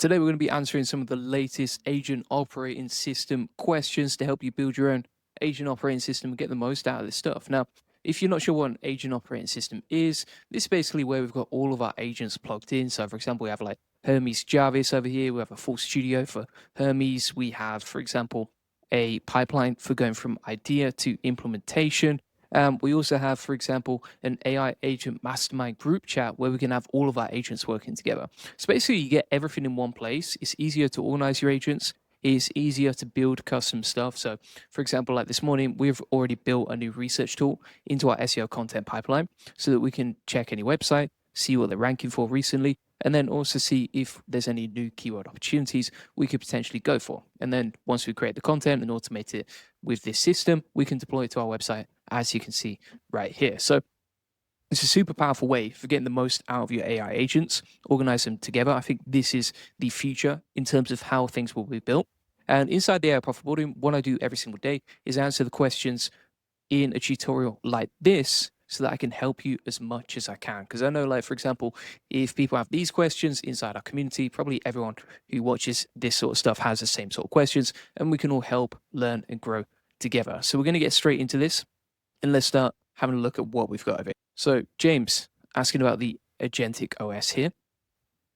Today, we're going to be answering some of the latest agent operating system questions to help you build your own agent operating system and get the most out of this stuff. Now, if you're not sure what an agent operating system is, this is basically where we've got all of our agents plugged in. So, for example, we have like Hermes Jarvis over here. We have a full studio for Hermes. We have, for example, a pipeline for going from idea to implementation. We also have, for example, an AI agent mastermind group chat where we can have all of our agents working together. So basically, you get everything in one place. It's easier to organize your agents. It's easier to build custom stuff. So, for example, like this morning, we've already built a new research tool into our SEO content pipeline so that we can check any website, see what they're ranking for recently, and then also see if there's any new keyword opportunities we could potentially go for. And then once we create the content and automate it with this system, we can deploy it to our website, as you can see right here. So it's a super powerful way for getting the most out of your AI agents, organize them together. I think this is the future in terms of how things will be built. And inside the AI Profit Boarding, what I do every single day is answer the questions in a tutorial like this so that I can help you as much as I can. Because I know, like, for example, if people have these questions inside our community, probably everyone who watches this sort of stuff has the same sort of questions, and we can all help learn and grow together. So we're going to get straight into this, and let's start having a look at what we've got of it. So James asking about the Agentic OS here.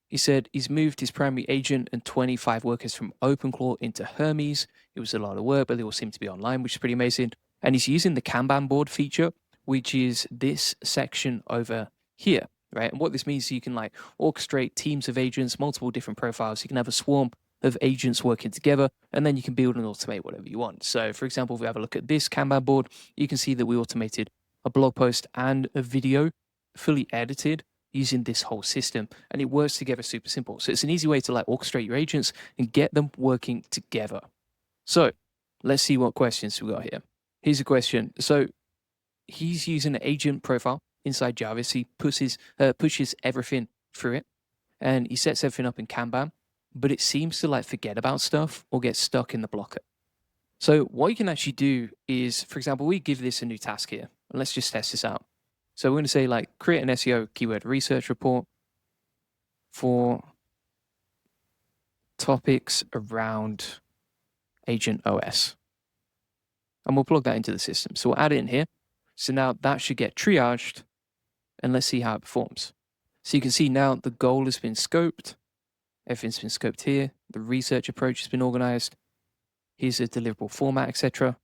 He said he's moved his primary agent and 25 workers from OpenClaw into Hermes. It was a lot of work, but they all seem to be online, which is pretty amazing. And he's using the Kanban board feature, which is this section over here, right? And what this means is you can like orchestrate teams of agents, multiple different profiles. You can have a swarm of agents working together, and then you can build and automate whatever you want. So for example, if we have a look at this Kanban board, you can see that we automated a blog post and a video fully edited using this whole system, and it works together super simple. So it's an easy way to like orchestrate your agents and get them working together. So let's see what questions we got here. Here's a question. So he's using an agent profile inside Jarvis. He pushes everything through it, and he sets everything up in Kanban, but it seems to like forget about stuff or get stuck in the blocker. So what you can actually do is, for example, we give this a new task here, and let's just test this out. So we're going to say like create an SEO keyword research report for topics around Agent OS. And we'll plug that into the system. So we'll add it in here. So now that should get triaged, and let's see how it performs. So you can see now the goal has been scoped. Everything's been scoped here. The research approach has been organized. Here's a deliverable format, etc.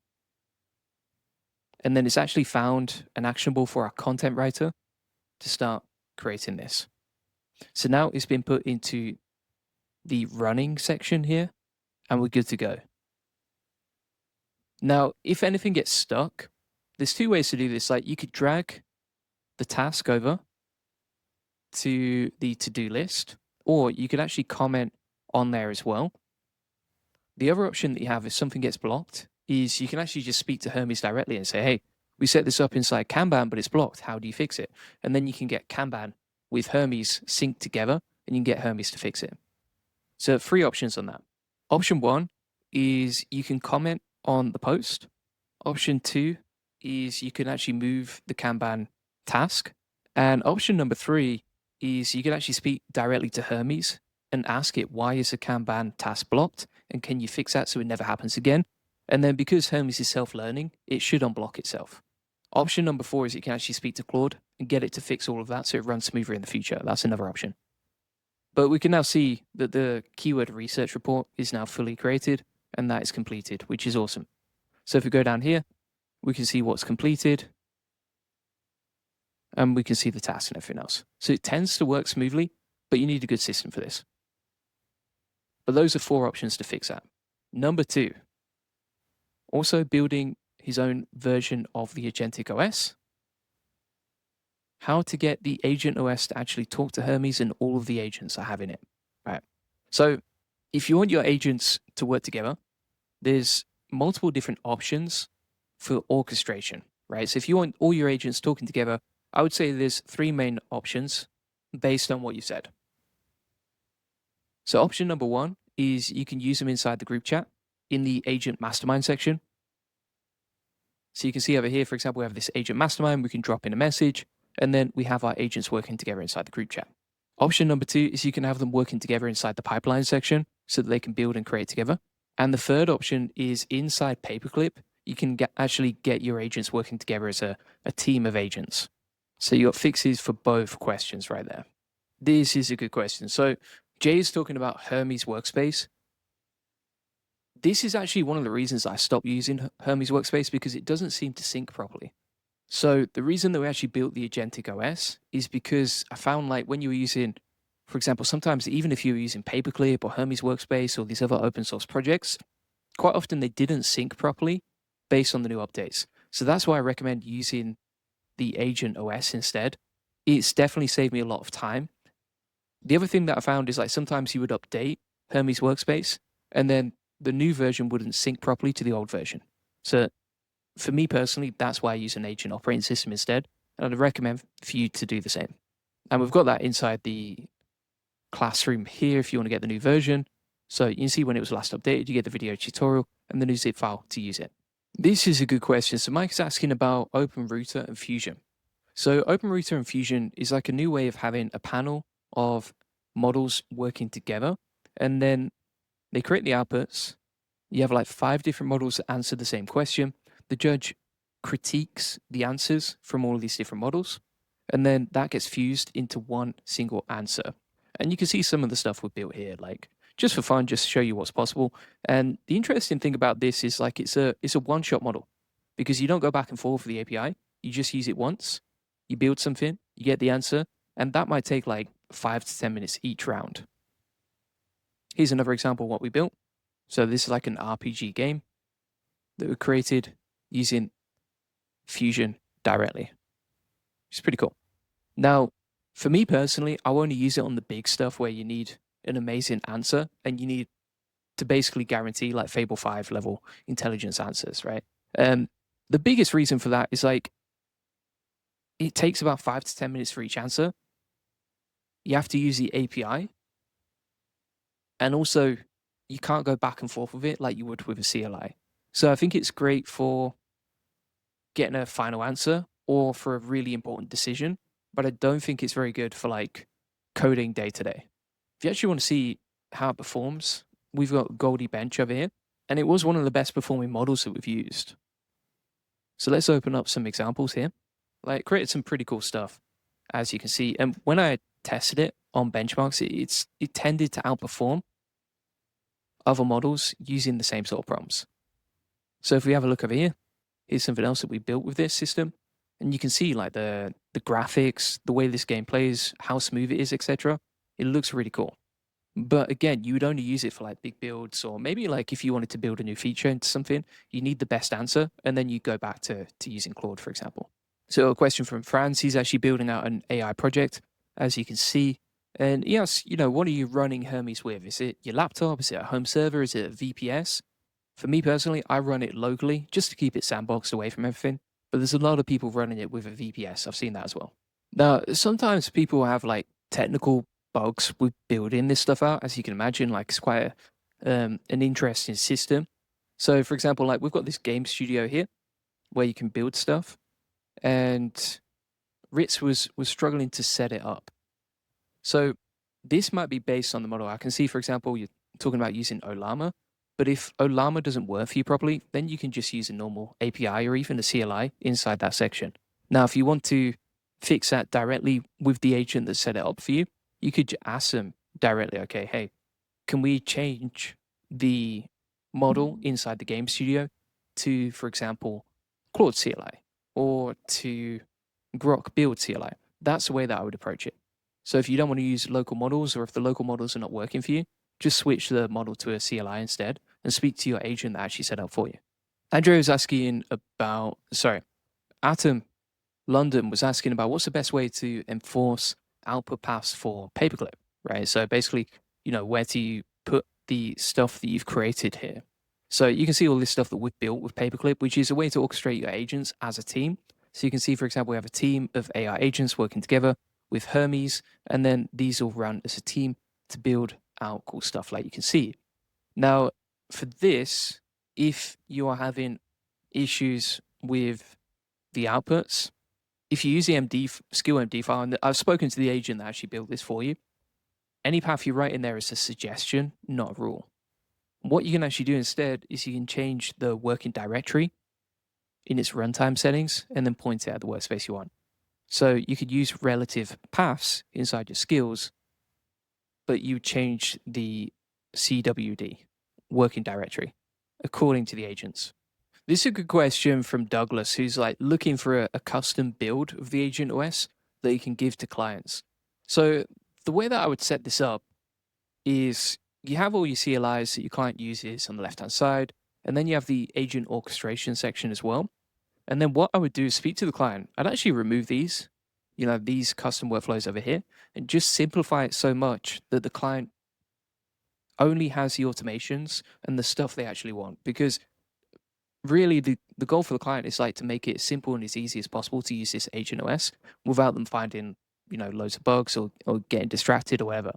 And then it's actually found an actionable for our content writer to start creating this. So now it's been put into the running section here, and we're good to go. Now, if anything gets stuck, there's two ways to do this. Like you could drag the task over to the to-do list, or you could actually comment on there as well. The other option that you have if something gets blocked is you can actually just speak to Hermes directly and say, hey, we set this up inside Kanban, but it's blocked. How do you fix it? And then you can get Kanban with Hermes synced together, and you can get Hermes to fix it. So 3 options on that. Option 1 is you can comment on the post. Option 2 is you can actually move the Kanban task. And option number 3 is you can actually speak directly to Hermes and ask it, why is the Kanban task blocked? And can you fix that so it never happens again? And then because Hermes is self-learning, it should unblock itself. Option number 4 is you can actually speak to Claude and get it to fix all of that so it runs smoother in the future. That's another option. But we can now see that the keyword research report is now fully created, and that is completed, which is awesome. So if we go down here, we can see what's completed, and we can see the tasks and everything else. So it tends to work smoothly, but you need a good system for this. But those are 4 options to fix that. Number 2, also building his own version of the Agentic OS. How to get the Agent OS to actually talk to Hermes and all of the agents I have in it. Right. So if you want your agents to work together, there's multiple different options for orchestration, right? So if you want all your agents talking together, I would say there's 3 main options based on what you said. So option number 1 is you can use them inside the group chat in the agent mastermind section. So you can see over here, for example, we have this agent mastermind. We can drop in a message, and then we have our agents working together inside the group chat. Option number 2 is you can have them working together inside the pipeline section so that they can build and create together. And the third option is inside Paperclip, you can actually get your agents working together as a team of agents. So you got fixes for both questions right there. This is a good question. So Jay is talking about Hermes Workspace. This is actually one of the reasons I stopped using Hermes Workspace, because it doesn't seem to sync properly. So the reason that we actually built the Agentic OS is because I found, like, when you were using, for example, sometimes even if you were using Paperclip or Hermes Workspace or these other open source projects, quite often they didn't sync properly based on the new updates. So that's why I recommend using the Agent OS instead. It's definitely saved me a lot of time. The other thing that I found is, like, sometimes you would update Hermes Workspace and then the new version wouldn't sync properly to the old version. So for me personally, that's why I use an agent operating system instead. And I'd recommend for you to do the same. And we've got that inside the classroom here if you want to get the new version. So you can see when it was last updated, you get the video tutorial and the new zip file to use it. This is a good question. So Mike is asking about OpenRouter and Fusion. So OpenRouter and Fusion is like a new way of having a panel of models working together, and then they create the outputs. You have like 5 different models that answer the same question. The judge critiques the answers from all of these different models, and then that gets fused into one single answer. And you can see some of the stuff we've built here, like just for fun, just to show you what's possible. And the interesting thing about this is, like, it's a one-shot model, because you don't go back and forth with the API. You just use it once, you build something, you get the answer, and that might take like 5 to 10 minutes each round. Here's another example of what we built. So this is like an RPG game that we created using Fusion directly, which is pretty cool. Now, for me personally, I only use it on the big stuff where you need an amazing answer and you need to basically guarantee like Fable 5 level intelligence answers, right? The biggest reason for that is, like, it takes about 5 to 10 minutes for each answer. You have to use the API. And also, you can't go back and forth with it like you would with a CLI. So I think it's great for getting a final answer or for a really important decision, but I don't think it's very good for like coding day to day. If you actually want to see how it performs, we've got Goldie Bench over here, and it was one of the best performing models that we've used. So let's open up some examples here. Like, created some pretty cool stuff, as you can see. And when I tested it on benchmarks, it tended to outperform other models using the same sort of prompts. So if we have a look over here, here's something else that we built with this system. And you can see, like, the graphics, the way this game plays, how smooth it is, etc. It looks really cool. But again, you would only use it for like big builds, or maybe like if you wanted to build a new feature into something, you need the best answer, and then you go back to using Claude, for example. So a question from Franz, he's actually building out an AI project, as you can see. And he asks, what are you running Hermes with? Is it your laptop? Is it a home server? Is it a VPS? For me personally, I run it locally just to keep it sandboxed away from everything. But there's a lot of people running it with a VPS. I've seen that as well. Now, sometimes people have like technical bugs with building this stuff out, as you can imagine. Like, it's quite an interesting system. So for example, like, we've got this game studio here where you can build stuff, and Ritz was struggling to set it up. So this might be based on the model. I can see, for example, you're talking about using Olama, but if Olama doesn't work for you properly, then you can just use a normal API or even a CLI inside that section. Now, if you want to fix that directly with the agent that set it up for you, you could ask them directly, okay, hey, can we change the model inside the game studio to, for example, Claude CLI or to Grok build CLI? That's the way that I would approach it. So if you don't want to use local models, or if the local models are not working for you, just switch the model to a CLI instead and speak to your agent that actually set up for you. Andrew was asking about, Atom London was asking about what's the best way to enforce output paths for Paperclip, right? So basically, where to put the stuff that you've created here. So you can see all this stuff that we've built with Paperclip, which is a way to orchestrate your agents as a team. So you can see, for example, we have a team of AI agents working together with Hermes, and then these all run as a team to build out cool stuff like you can see. Now, for this, if you are having issues with the outputs, if you use the skill MD file, and I've spoken to the agent that actually built this for you, any path you write in there is a suggestion, not a rule. What you can actually do instead is you can change the working directory in its runtime settings and then point it at the workspace you want. So you could use relative paths inside your skills, but you change the CWD, working directory, according to the agents. This is a good question from Douglas, who's like looking for a custom build of the agent OS that he can give to clients. So the way that I would set this up is you have all your CLIs that your client uses on the left-hand side, and then you have the agent orchestration section as well. And then what I would do is speak to the client. I'd actually remove these, these custom workflows over here, and just simplify it so much that the client only has the automations and the stuff they actually want. Because really the goal for the client is like to make it simple and as easy as possible to use this agent OS without them finding, loads of bugs or getting distracted or whatever.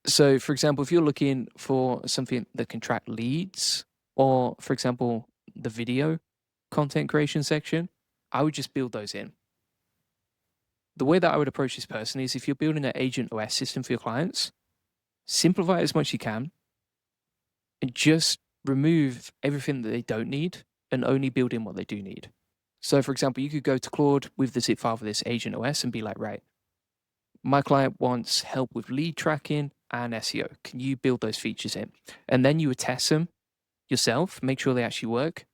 So for example, if you're looking for something that can track leads, or for example, the video content creation section, I would just build those in. The way that I would approach this personally is if you're building an agent OS system for your clients, simplify it as much as you can and just remove everything that they don't need and only build in what they do need. So for example, you could go to Claude with the zip file for this agent OS and be like, right, my client wants help with lead tracking and SEO. Can you build those features in? And then you would test them yourself, make sure they actually work,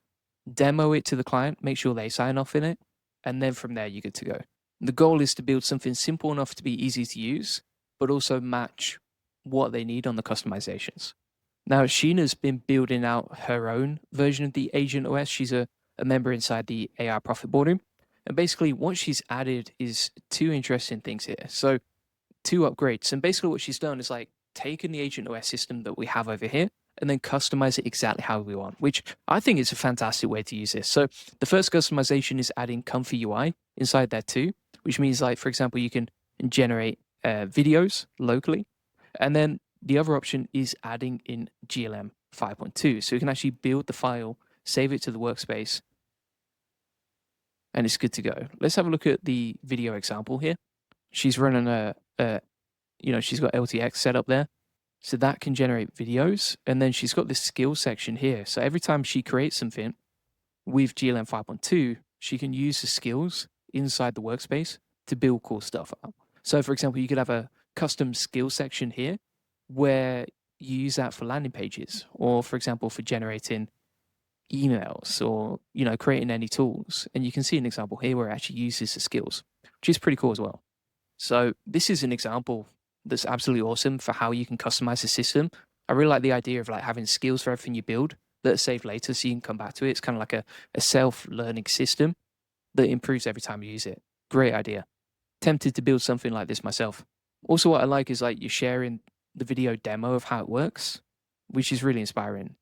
demo it to the client, make sure they sign off in it, and then from there you're good to go. The goal is to build something simple enough to be easy to use, but also match what they need on the customizations. Now, Sheena's been building out her own version of the agent OS. She's a member inside the AI Profit Boardroom. And basically what she's added is two interesting things here. So 2 upgrades. And basically what she's done is like taken the agent OS system that we have over here and then customize it exactly how we want, which I think is a fantastic way to use this. So the first customization is adding comfy UI inside there too, which means like, for example, you can generate videos locally. And then the other option is adding in GLM 5.2. So you can actually build the file, save it to the workspace, and it's good to go. Let's have a look at the video example here. She's running she's got LTX set up there. So that can generate videos. And then she's got this skill section here. So every time she creates something with GLM 5.2, she can use the skills inside the workspace to build cool stuff out. So for example, you could have a custom skill section here where you use that for landing pages, or for example, for generating emails, or, creating any tools. And you can see an example here where it actually uses the skills, which is pretty cool as well. So this is an example that's absolutely awesome for how you can customize the system. I really like the idea of like having skills for everything you build that are saved later so you can come back to it. It's kind of like a self-learning system that improves every time you use it. Great idea. Tempted to build something like this myself. Also, what I like is like you're sharing the video demo of how it works, which is really inspiring.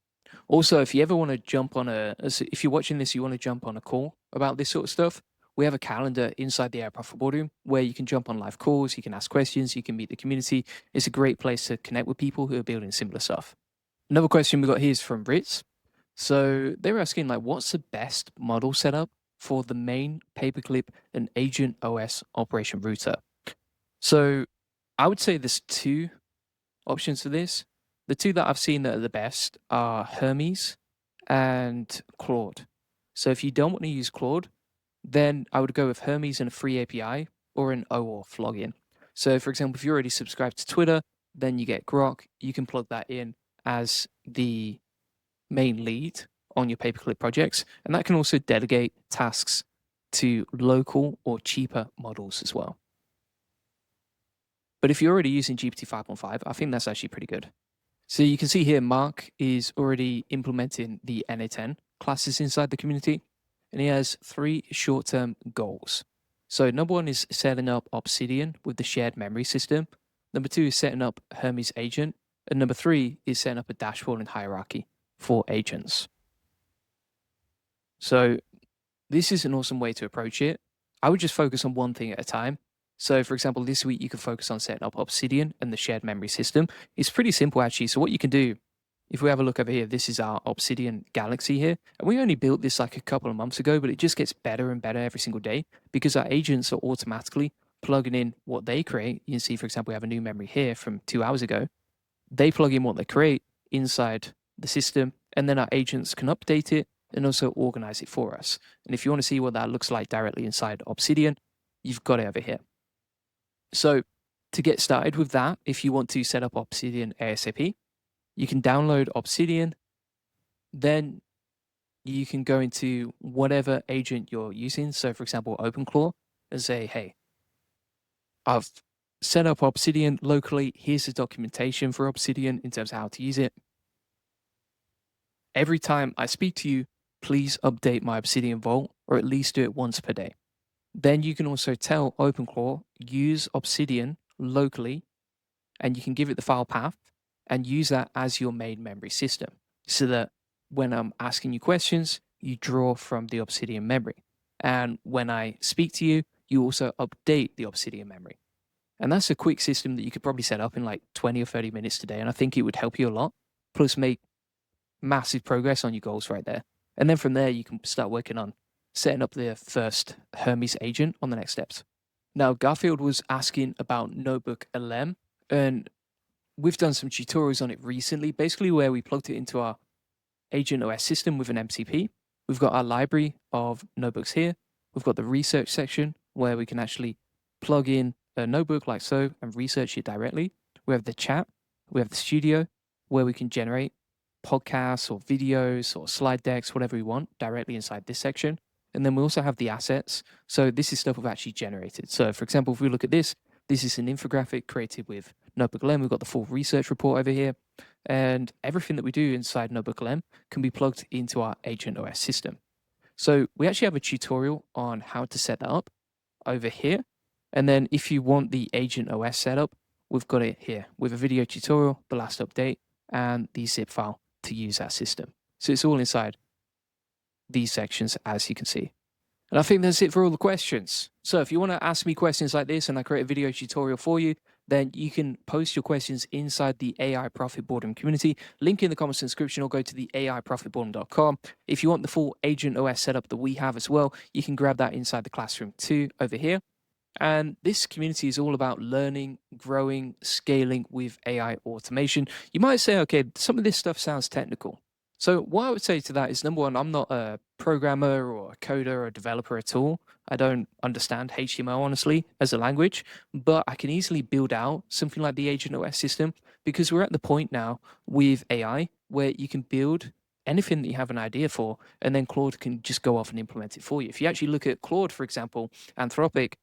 Also, if you ever want to jump on if you're watching this, you want to jump on a call about this sort of stuff, we have a calendar inside the AI Profit Boardroom where you can jump on live calls, you can ask questions, you can meet the community. It's a great place to connect with people who are building similar stuff. Another question we got here is from Ritz. So they were asking like, what's the best model setup for the main Paperclip and Agent OS operation router? So I would say there's 2 options for this. The 2 that I've seen that are the best are Hermes and Claude. So if you don't want to use Claude, then I would go with Hermes and a free API or an OAuth login. So for example, if you're already subscribed to Twitter, then you get Grok. You can plug that in as the main lead on your Paperclip projects. And that can also delegate tasks to local or cheaper models as well. But if you're already using GPT 5.5, I think that's actually pretty good. So you can see here, Mark is already implementing the NA10 classes inside the community, and he has 3 short-term goals. So number 1 is setting up Obsidian with the shared memory system. Number 2 is setting up Hermes agent. And number 3 is setting up a dashboard and hierarchy for agents. So this is an awesome way to approach it. I would just focus on one thing at a time. So for example, this week you can focus on setting up Obsidian and the shared memory system. It's pretty simple actually. So what you can do, if we have a look over here, this is our Obsidian Galaxy here. And we only built this like a couple of months ago, but it just gets better and better every single day because our agents are automatically plugging in what they create. You can see, for example, we have a new memory here from 2 hours ago. They plug in what they create inside the system, and then our agents can update it and also organize it for us. And if you want to see what that looks like directly inside Obsidian, you've got it over here. So to get started with that, if you want to set up Obsidian ASAP, you can download Obsidian, then you can go into whatever agent you're using. So for example, OpenClaw, and say, hey, I've set up Obsidian locally. Here's the documentation for Obsidian in terms of how to use it. Every time I speak to you, please update my Obsidian Vault, or at least do it once per day. Then you can also tell OpenClaw, use Obsidian locally, and you can give it the file path and use that as your main memory system, so that when I'm asking you questions, you draw from the Obsidian memory. And when I speak to you, you also update the Obsidian memory. And that's a quick system that you could probably set up in like 20 or 30 minutes today. And I think it would help you a lot, plus make massive progress on your goals right there. And then from there, you can start working on setting up the first Hermes agent on the next steps. Now, Garfield was asking about NotebookLM, and we've done some tutorials on it recently, basically where we plugged it into our Agent OS system with an MCP. We've got our library of notebooks here. We've got the research section where we can actually plug in a notebook like so and research it directly. We have the chat, we have the studio where we can generate podcasts or videos or slide decks, whatever we want, directly inside this section. And then we also have the assets. So this is stuff we've actually generated. So for example, if we look at this, this is an infographic created with NotebookLM. We've got the full research report over here. And everything that we do inside NotebookLM can be plugged into our Agent OS system. So we actually have a tutorial on how to set that up over here. And then if you want the Agent OS setup, we've got it here with a video tutorial, the last update, and the zip file to use that system. So it's all inside these sections, as you can see. And I think that's it for all the questions. So if you want to ask me questions like this and I create a video tutorial for you, then you can post your questions inside the AI Profit Boardroom community. Link in the comments description, or go to the AIProfitBoardroom.com. If you want the full Agent OS setup that we have as well, you can grab that inside the classroom too over here. And this community is all about learning, growing, scaling with AI automation. You might say, okay, some of this stuff sounds technical. So what I would say to that is, number one, I'm not a programmer or a coder or a developer at all. I don't understand HTML, honestly, as a language, but I can easily build out something like the Agent OS system, because we're at the point now with AI where you can build anything that you have an idea for, and then Claude can just go off and implement it for you. If you actually look at Claude, for example, Anthropic,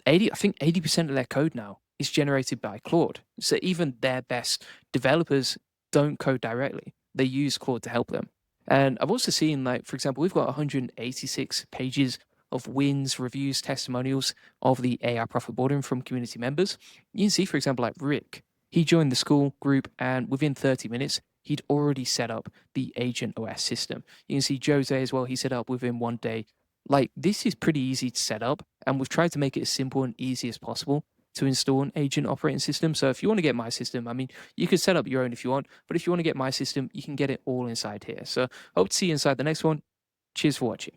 I think 80% of their code now is generated by Claude. So even their best developers don't code directly. They use Claude to help them. And I've also seen, like, for example, we've got 186 pages of wins, reviews, testimonials of the AI Profit Boardroom from community members. You can see, for example, like Rick, he joined the school group, and within 30 minutes, he'd already set up the Agent OS system. You can see Jose as well, he set up within 1 day. Like, this is pretty easy to set up, and we've tried to make it as simple and easy as possible to install an agent operating system. So if you want to get my system, I mean, you could set up your own if you want, but if you want to get my system, you can get it all inside here. So hope to see you inside the next one. Cheers for watching.